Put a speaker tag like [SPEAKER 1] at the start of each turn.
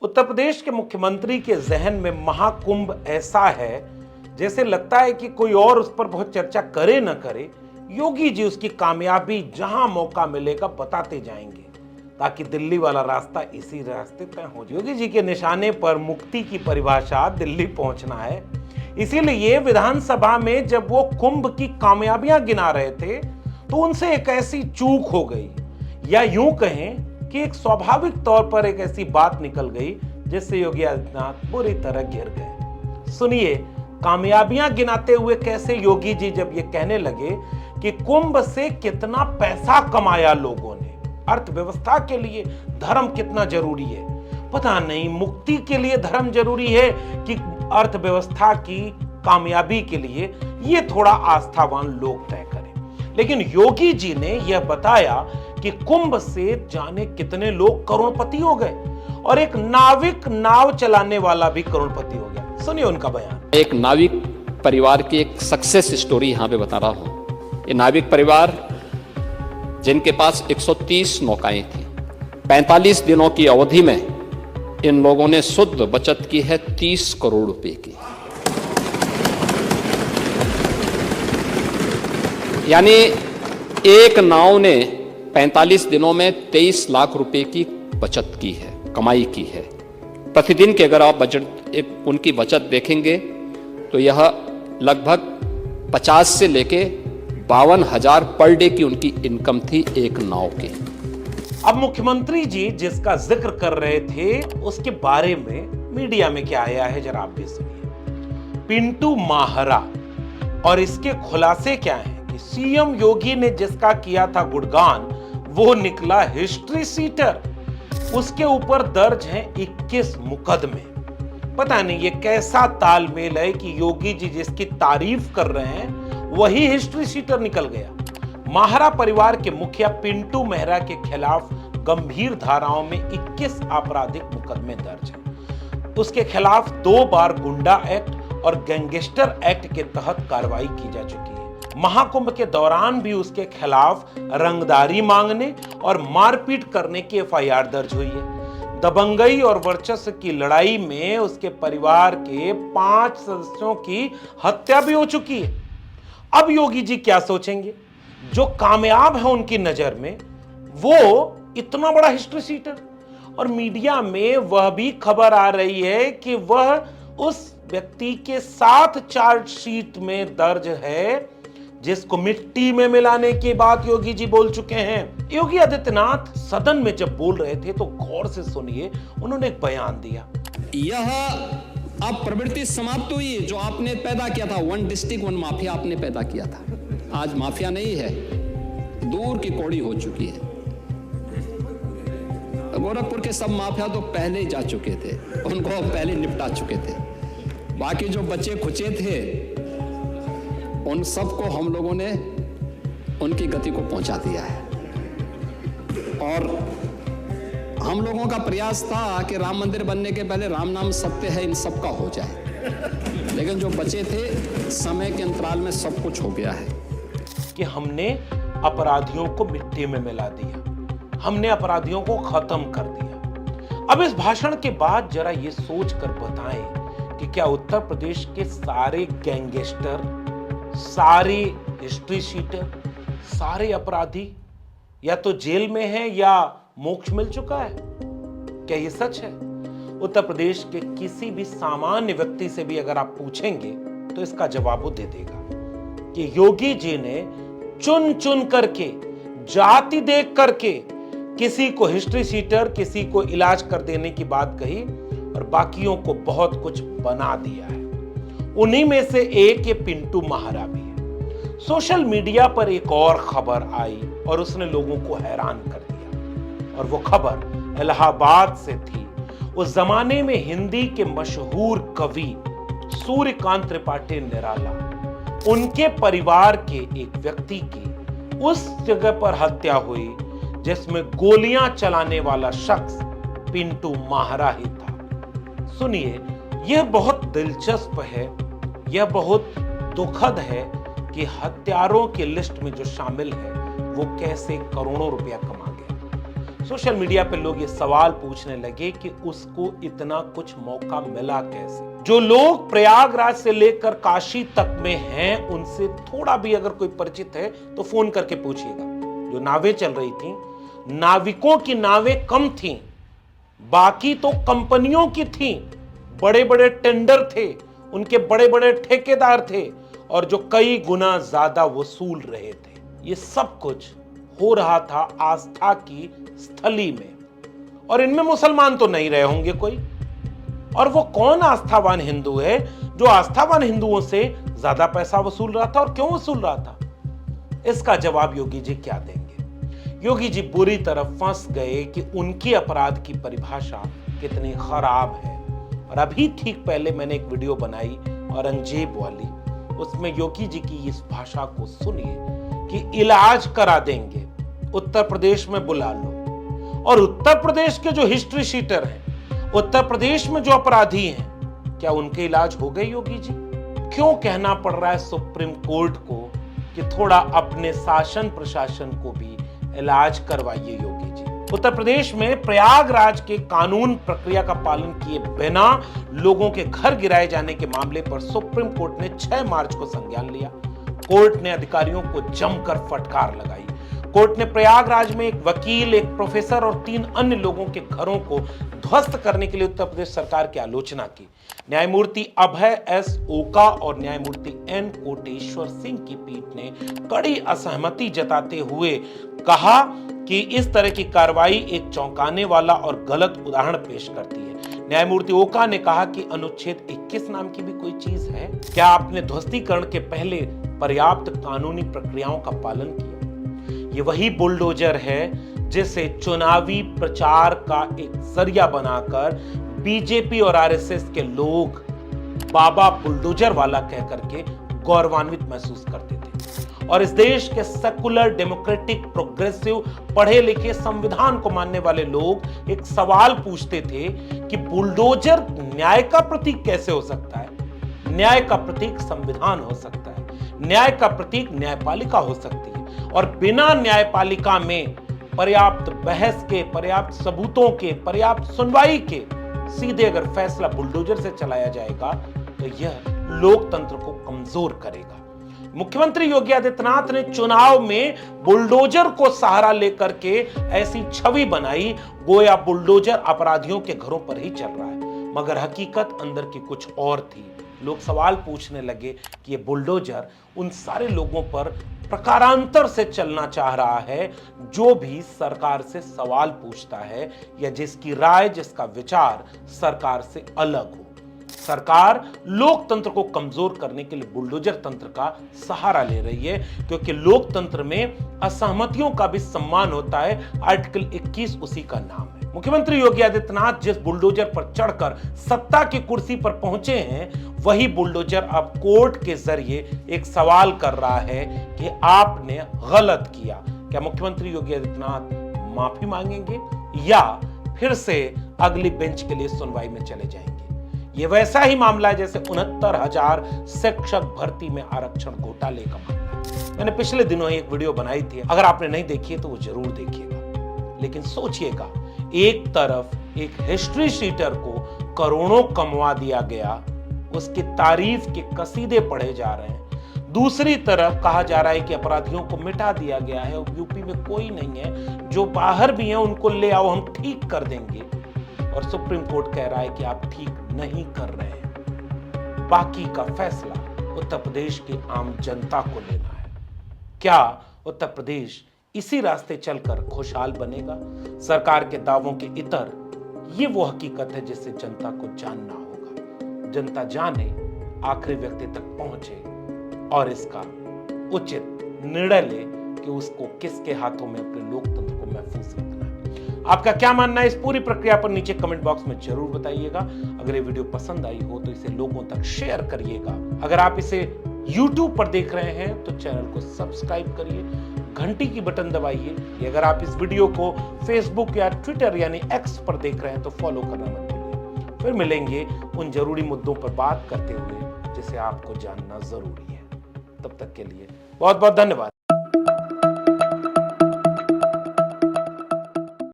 [SPEAKER 1] उत्तर प्रदेश के मुख्यमंत्री के जहन में महाकुंभ ऐसा है जैसे लगता है कि कोई और उस पर बहुत चर्चा करे न करे, योगी जी उसकी कामयाबी जहां मौका मिलेगा बताते जाएंगे ताकि दिल्ली वाला रास्ता इसी रास्ते तय हो जाए। योगी जी के निशाने पर मुक्ति की परिभाषा दिल्ली पहुंचना है। इसीलिए विधानसभा में जब वो कुंभ की कामयाबियां गिना रहे थे तो उनसे एक ऐसी चूक हो गई, या यूं कहें कि एक स्वाभाविक तौर पर एक ऐसी बात निकल गई जिससे योगी आदित्यनाथ बुरी तरह गिर गए। सुनिए कामयाबियां गिनाते हुए कैसे योगी जी जब ये कहने लगे कि कुंभ से कितना पैसा कमाया लोगों ने, अर्थव्यवस्था के लिए धर्म कितना जरूरी है। पता नहीं मुक्ति के लिए धर्म जरूरी है कि अर्थव्यवस्था की कामयाबी के लिए, ये थोड़ा आस्थावान लोग तय करें। लेकिन योगी जी ने यह बताया कि कुंभ से जाने कितने लोग करोड़पति हो गए और एक नाविक नाव चलाने वाला भी करोड़पति हो गया। सुनिए उनका बयान।
[SPEAKER 2] एक नाविक परिवार की एक सक्सेस स्टोरी यहां पे बता रहा हूं। ये नाविक परिवार जिनके पास 130 नौकाएं थी, 45 दिनों की अवधि में इन लोगों ने शुद्ध बचत की है 30 करोड़ रुपए की। यानी एक नाव ने 45 दिनों में 23 लाख रुपए की बचत की है, कमाई की है। प्रतिदिन के अगर आप बजट उनकी बचत देखेंगे तो यह लगभग 50 से लेके 52,000 पर डे की उनकी इनकम थी एक नाव की।
[SPEAKER 1] अब मुख्यमंत्री जी जिसका जिक्र कर रहे थे उसके बारे में मीडिया में क्या आया है जरा आप भी सुनिए। पिंटू माहरा, और इसके खुलासे क्या हैं कि सीएम योगी ने जिसका किया था गुणगान वो निकला हिस्ट्री सीटर। उसके ऊपर दर्ज हैं 21 मुकदमे। पता नहीं ये कैसा तालमेल है कि योगी जी जिसकी तारीफ कर रहे हैं वही हिस्ट्री सीटर निकल गया। माहरा परिवार के मुखिया पिंटू मेहरा के खिलाफ गंभीर धाराओं में 21 आपराधिक मुकदमे दर्ज हैं। उसके खिलाफ 2 बार गुंडा एक्ट और गैंगस्टर एक्ट के तहत कार्रवाई की जा चुकी है। महाकुंभ के दौरान भी उसके खिलाफ रंगदारी मांगने और मारपीट करने की एफआईआर दर्ज हुई है। दबंगई और वर्चस्व की लड़ाई में उसके परिवार के 5 सदस्यों की हत्या भी हो चुकी है। अब योगी जी क्या सोचेंगे? जो कामयाब है उनकी नजर में वो इतना बड़ा हिस्ट्री सीटर, और मीडिया में वह भी खबर आ रही है कि वह उस व्यक्ति के साथ चार्जशीट में दर्ज है जिसको मिट्टी में मिलाने की बात योगी जी बोल चुके हैं। योगी आदित्यनाथ सदन में जब बोल रहे थे तो गौर से सुनिए, उन्होंने एक बयान दिया।
[SPEAKER 3] यह अब प्रवृत्ति समाप्त हुई जो आपने पैदा किया था, 1 डिस्ट्रिक्ट 1 माफिया आपने पैदा किया था। आज माफिया नहीं है, दूर की कौड़ी हो चुकी है। गोरखपुर के सब माफिया तो पहले ही जा चुके थे, उनको पहले निपटा चुके थे। बाकी जो बच्चे खुचे थे उन सबको हम लोगों ने उनकी गति को पहुंचा दिया है। और हम लोगों का प्रयास था कि राम मंदिर बनने के पहले राम नाम सत्य है इन सबका हो जाए, लेकिन जो बचे थे समय के अंतराल में सब कुछ हो गया है
[SPEAKER 1] कि हमने अपराधियों को मिट्टी में मिला दिया, हमने अपराधियों को खत्म कर दिया। अब इस भाषण के बाद जरा ये सोच कर बताएं कि क्या उत्तर प्रदेश के सारे गैंगस्टर, सारे हिस्ट्री शीटर, सारे अपराधी या तो जेल में हैं या मोक्ष मिल चुका है? क्या ये सच है? उत्तर प्रदेश के किसी भी सामान्य व्यक्ति से भी अगर आप पूछेंगे तो इसका जवाब वो दे देगा कि योगी जी ने चुन चुन करके, जाति देख करके किसी को हिस्ट्री शीटर, किसी को इलाज कर देने की बात कही और बाकियों को बहुत कुछ बना दिया है। उन्हीं में से एक ये पिंटू माहरा भी है। सोशल मीडिया पर एक और खबर आई और उसने लोगों को हैरान कर दिया, और वो खबर इलाहाबाद से थी। उस जमाने में हिंदी के मशहूर कवि सूर्यकांत त्रिपाठी निराला, उनके परिवार के एक व्यक्ति की उस जगह पर हत्या हुई जिसमें गोलियां चलाने वाला शख्स पिंटू माहरा ही था। सुनिए, यह बहुत दिलचस्प है, यह बहुत दुखद है कि हत्यारों की लिस्ट में जो शामिल है वो कैसे करोड़ों रुपया कमा गया। सोशल मीडिया पे लोग ये सवाल पूछने लगे कि उसको इतना कुछ मौका मिला कैसे। जो लोग प्रयागराज से लेकर काशी तक में हैं, उनसे थोड़ा भी अगर कोई परिचित है तो फोन करके पूछिएगा। जो नावें चल रही थी, नाविकों की नावें कम थीं, बाकी तो कंपनियों की थीं। बड़े बड़े टेंडर थे, उनके बड़े बड़े ठेकेदार थे और जो कई गुना ज्यादा वसूल रहे थे। ये सब कुछ हो रहा था आस्था की स्थली में, और इनमें मुसलमान तो नहीं रहे होंगे कोई। और वो कौन आस्थावान हिंदू है जो आस्थावान हिंदुओं से ज्यादा पैसा वसूल रहा था, और क्यों वसूल रहा था? इसका जवाब योगी जी क्या देंगे। योगी जी बुरी तरह फंस गए कि उनकी अपराध की परिभाषा कितनी खराब है। और अभी ठीक पहले मैंने एक वीडियो बनाई औरंगजेब वाली, उसमें योगी जी की इस भाषा को सुनिए कि इलाज करा देंगे, उत्तर प्रदेश में बुला लो। और उत्तर प्रदेश के जो हिस्ट्री शीटर हैं, उत्तर प्रदेश में जो अपराधी हैं, क्या उनके इलाज हो गए योगी जी? क्यों कहना पड़ रहा है सुप्रीम कोर्ट को कि थोड़ा अपने शासन प्रशासन को भी इलाज करवाइए योगी जी? उत्तर प्रदेश में प्रयागराज के कानून प्रक्रिया का पालन किए बिना लोगों के घर गिराए जाने के मामले पर सुप्रीम कोर्ट ने 6 मार्च को संज्ञान लिया। कोर्ट ने अधिकारियों को जमकर फटकार लगाई। कोर्ट ने प्रयागराज में एक वकील, एक प्रोफेसर और 3 अन्य लोगों के घरों को ध्वस्त करने के लिए उत्तर प्रदेश सरकार की आलोचना की। न्यायमूर्ति अभय एस ओका और न्यायमूर्ति एन कोटेश्वर सिंह की पीठ ने कड़ी असहमति जताते हुए कहा कि इस तरह की कार्रवाई एक चौंकाने वाला और गलत उदाहरण पेश करती है। न्यायमूर्ति ओका ने कहा कि अनुच्छेद 21 नाम की भी कोई चीज है? क्या आपने ध्वस्तीकरण के पहले पर्याप्त कानूनी प्रक्रियाओं का पालन किया? ये वही बुलडोजर है जिसे चुनावी प्रचार का एक जरिया बनाकर बीजेपी और आरएसएस के लोग बाबा बुलडोजर वाला कह करके गौरवान्वित महसूस करते थे। और इस देश के सेकुलर, डेमोक्रेटिक, प्रोग्रेसिव, पढ़े लिखे, संविधान को मानने वाले लोग एक सवाल पूछते थे कि बुलडोजर न्याय का प्रतीक कैसे हो सकता है? न्याय का प्रतीक संविधान हो सकता है, न्याय का प्रतीक न्यायपालिका हो सकती है, और बिना न्यायपालिका में पर्याप्त बहस के, पर्याप्त सबूतों के, पर्याप्त सुनवाई के सीधे अगर फैसला बुलडोजर से चलाया जाएगा तो यह लोकतंत्र को कमजोर करेगा। मुख्यमंत्री योगी आदित्यनाथ ने चुनाव में बुलडोजर को सहारा लेकर के ऐसी छवि बनाई गोया बुलडोजर अपराधियों के घरों पर ही चल रहा है, मगर हकीकत अंदर की कुछ और थी। लोग सवाल पूछने लगे कि ये बुलडोजर उन सारे लोगों पर प्रकारांतर से चलना चाह रहा है जो भी सरकार से सवाल पूछता है या जिसकी राय, जिसका विचार सरकार से अलग हो। सरकार लोकतंत्र को कमजोर करने के लिए बुलडोजर तंत्र का सहारा ले रही है, क्योंकि लोकतंत्र में असहमतियों का भी सम्मान होता है। आर्टिकल 21 उसी का नाम है। मुख्यमंत्री योगी आदित्यनाथ जिस बुलडोजर पर चढ़कर सत्ता की कुर्सी पर पहुंचे हैं, वही बुलडोजर अब कोर्ट के जरिए एक सवाल कर रहा है कि आपने गलत किया। क्या मुख्यमंत्री योगी आदित्यनाथ माफी मांगेंगे या फिर से अगली बेंच के लिए सुनवाई में चले जाएंगे? ये वैसा ही मामला है जैसे 69,000 शिक्षक भर्ती में आरक्षण घोटाले का मामला। मैंने पिछले दिनों एक वीडियो बनाई थी, अगर आपने नहीं देखी है तो वो जरूर देखिएगा। लेकिन सोचिएगा, एक तरफ एक हिस्ट्री शीटर को करोड़ों कमवा दिया गया, उसकी तारीफ के कसीदे पढ़े जा रहे हैं, दूसरी तरफ कहा जा रहा है कि अपराधियों को मिटा दिया गया है और यूपी में कोई नहीं है, जो बाहर भी हैं उनको ले आओ, हम ठीक कर देंगे। और सुप्रीम कोर्ट कह रहा है कि आप ठीक नहीं कर रहे हैं। बाकी का फैसला उत्तर प्रदेश की आम जनता को लेना है। क्या उत्तर प्रदेश इसी रास्ते चलकर खुशहाल बनेगा? सरकार के दावों के इतर ये वो हकीकत है जिसे जनता को जानना होगा। जनता जाने, आखिरी व्यक्ति तक पहुंचे और इसका उचित निर्णय ले कि उसको किसके हाथों में अपने लोकतंत्र को महफूज रखना है। आपका क्या मानना है इस पूरी प्रक्रिया पर नीचे कमेंट बॉक्स में जरूर बताइएगा। अगर ये वीडियो पसंद आई हो तो इसे लोगों तक शेयर करिएगा। अगर आप इसे YouTube पर देख रहे हैं तो चैनल को सब्सक्राइब करिए, घंटी की बटन दबाइए। अगर आप इस वीडियो को Facebook या ट्विटर यानी X पर देख रहे हैं तो फॉलो करना मत भूलिए। फिर मिलेंगे उन जरूरी मुद्दों पर बात करते हुए जिसे आपको जानना जरूरी है। तब तक के लिए बहुत बहुत धन्यवाद।